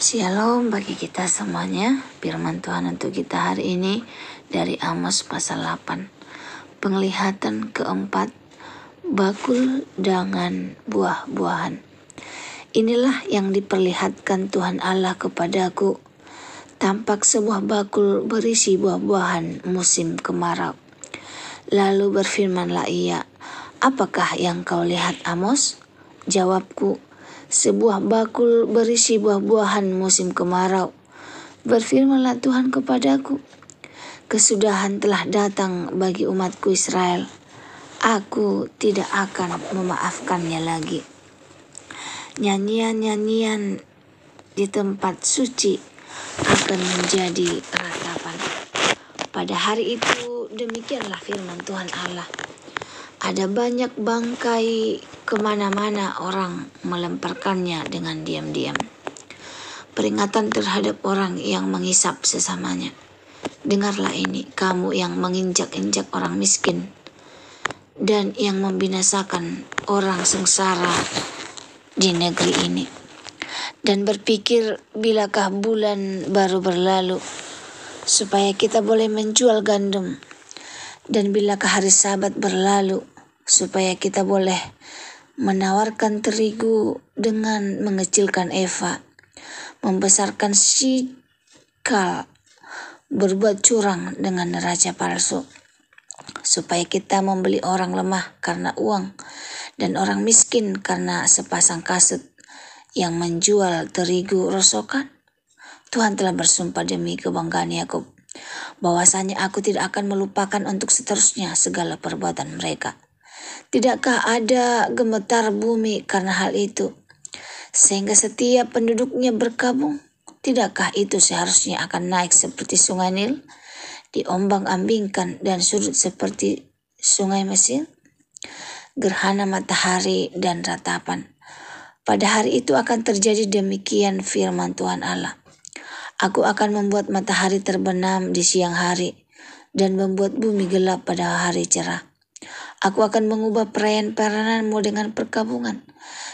Shalom bagi kita semuanya. Firman Tuhan untuk kita hari ini dari Amos pasal 8. Penglihatan keempat, bakul dengan buah-buahan. Inilah yang diperlihatkan Tuhan Allah kepadaku. Tampak sebuah bakul berisi buah-buahan musim kemarau. Lalu berfirmanlah ia, "Apakah yang kau lihat, Amos?" Jawabku, "Sebuah bakul berisi buah-buahan musim kemarau." Berfirmanlah Tuhan kepadaku, "Kesudahan telah datang bagi umatku Israel. Aku tidak akan memaafkannya lagi. Nyanyian-nyanyian di tempat suci akan menjadi ratapan." Pada hari itu demikianlah firman Tuhan Allah. Ada banyak bangkai kemana-mana, orang melemparkannya dengan diam-diam. Peringatan terhadap orang yang menghisap sesamanya. Dengarlah ini, kamu yang menginjak-injak orang miskin dan yang membinasakan orang sengsara di negeri ini. Dan berpikir, bilakah bulan baru berlalu supaya kita boleh menjual gandum, dan bilakah hari Sabat berlalu supaya kita boleh menawarkan terigu dengan mengecilkan eva, membesarkan sikal, berbuat curang dengan neraca palsu, supaya kita membeli orang lemah karena uang dan orang miskin karena sepasang kasut yang menjual terigu rosokan. Tuhan telah bersumpah demi kebanggaan Yakub, bahwasanya aku tidak akan melupakan untuk seterusnya segala perbuatan mereka. Tidakkah ada gemetar bumi karena hal itu, sehingga setiap penduduknya berkabung? Tidakkah itu seharusnya akan naik seperti sungai Nil, diombang-ambingkan dan surut seperti sungai Mesir? Gerhana matahari dan ratapan. Pada hari itu akan terjadi demikian firman Tuhan Allah. Aku akan membuat matahari terbenam di siang hari dan membuat bumi gelap pada hari cerah. Aku akan mengubah perayaan-perayaanmu dengan perkabungan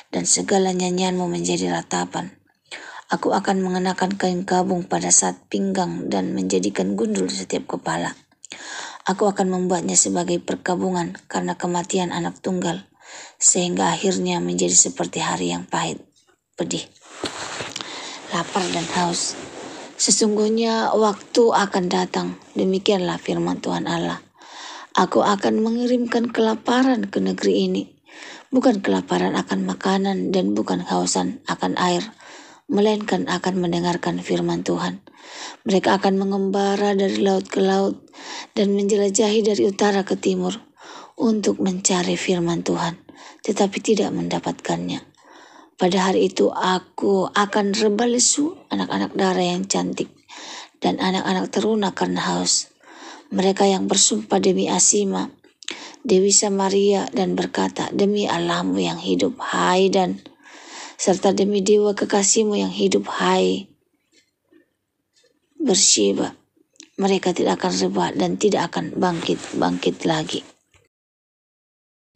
dan segala nyanyianmu menjadi ratapan. Aku akan mengenakan kain kabung pada saat pinggang dan menjadikan gundul setiap kepala. Aku akan membuatnya sebagai perkabungan karena kematian anak tunggal, sehingga akhirnya menjadi seperti hari yang pahit, pedih, lapar dan haus. Sesungguhnya waktu akan datang, demikianlah firman Tuhan Allah. Aku akan mengirimkan kelaparan ke negeri ini, bukan kelaparan akan makanan dan bukan kehausan akan air, melainkan akan mendengarkan firman Tuhan. Mereka akan mengembara dari laut ke laut dan menjelajahi dari utara ke timur untuk mencari firman Tuhan, tetapi tidak mendapatkannya. Pada hari itu aku akan reba lesu anak-anak darah yang cantik dan anak-anak teruna karena haus. Mereka yang bersumpah demi Asima, Dewi Samaria, dan berkata, demi Allahmu yang hidup, hai Dan, serta demi dewa kekasihmu yang hidup, hai Beersheba, mereka tidak akan reba dan tidak akan bangkit lagi.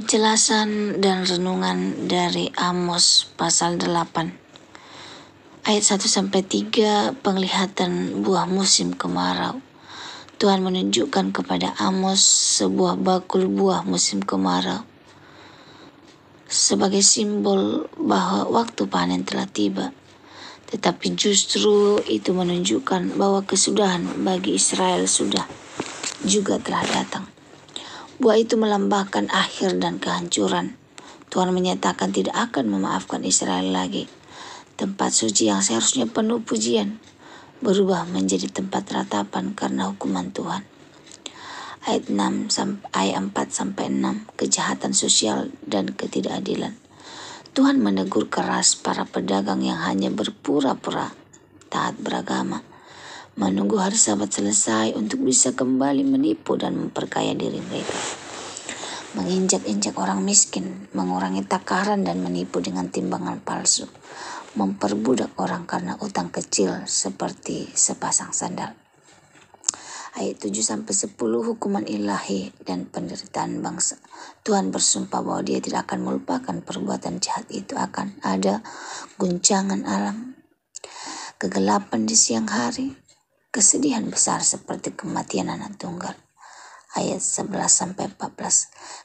Penjelasan dan renungan dari Amos pasal 8 ayat 1-3, penglihatan buah musim kemarau. Tuhan menunjukkan kepada Amos sebuah bakul buah musim kemarau sebagai simbol bahwa waktu panen telah tiba. Tetapi justru itu menunjukkan bahwa kesudahan bagi Israel juga telah datang. Buah itu melambangkan akhir dan kehancuran. Tuhan menyatakan tidak akan memaafkan Israel lagi. Tempat suci yang seharusnya penuh pujian berubah menjadi tempat ratapan karena hukuman Tuhan. Ayat 4-6, kejahatan sosial dan ketidakadilan. Tuhan menegur keras para pedagang yang hanya berpura-pura taat beragama, menunggu hari Sabat selesai untuk bisa kembali menipu dan memperkaya diri mereka, menginjak-injak orang miskin, mengurangi takaran dan menipu dengan timbangan palsu, memperbudak orang karena utang kecil seperti sepasang sandal. Ayat 7-10, hukuman ilahi dan penderitaan bangsa. Tuhan bersumpah bahwa Dia tidak akan melupakan perbuatan jahat itu, akan ada guncangan alam. kegelapan di siang hari, kesedihan besar seperti kematian anak tunggal. Ayat 11-14.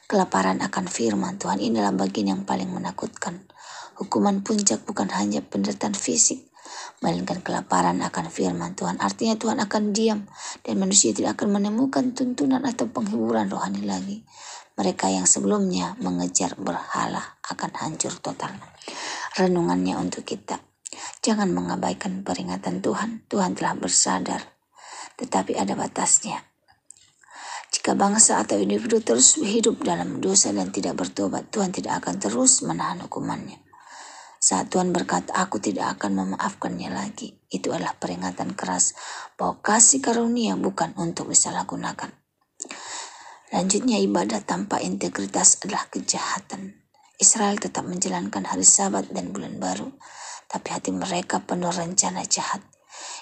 Kelaparan akan firman Tuhan ini adalah bagian yang paling menakutkan. Hukuman puncak bukan hanya penderitaan fisik, melainkan kelaparan akan firman Tuhan. Artinya Tuhan akan diam dan manusia tidak akan menemukan tuntunan atau penghiburan rohani lagi. Mereka yang sebelumnya mengejar berhala akan hancur total. Renungannya untuk kita. Jangan mengabaikan peringatan Tuhan. Tuhan telah bersadar, tetapi ada batasnya. Jika bangsa atau individu terus hidup dalam dosa dan tidak bertobat, Tuhan tidak akan terus menahan hukumannya. Saat Tuhan berkata, aku tidak akan memaafkannya lagi, itu adalah peringatan keras bahwa kasih karunia bukan untuk disalahgunakan. Lanjutnya, ibadah tanpa integritas adalah kejahatan. Israel tetap menjalankan hari Sabat dan bulan baru, tapi hati mereka penuh rencana jahat.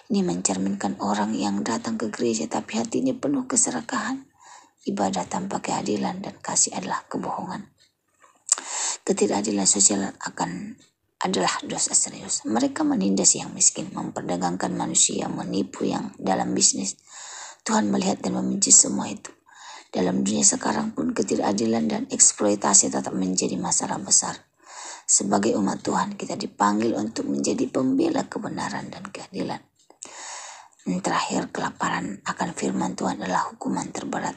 Ini mencerminkan orang yang datang ke gereja tapi hatinya penuh keserakahan. Ibadah tanpa keadilan dan kasih adalah kebohongan. Ketidakadilan sosial adalah dosa serius. Mereka menindas yang miskin, memperdagangkan manusia, menipu yang dalam bisnis. Tuhan melihat dan membenci semua itu. Dalam dunia sekarang pun ketidakadilan dan eksploitasi tetap menjadi masalah besar. Sebagai umat Tuhan, kita dipanggil untuk menjadi pembela kebenaran dan keadilan. Terakhir, kelaparan akan firman Tuhan adalah hukuman terberat.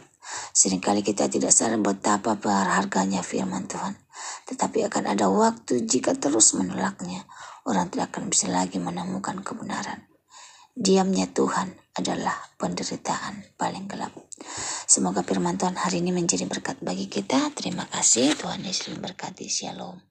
Seringkali kita tidak sadar betapa berharganya firman Tuhan. Tetapi akan ada waktu jika terus menolaknya, orang tidak akan bisa lagi menemukan kebenaran. Diamnya Tuhan adalah penderitaan paling gelap. Semoga firman Tuhan hari ini menjadi berkat bagi kita. Terima kasih. Tuhan Yesus memberkati. Shalom.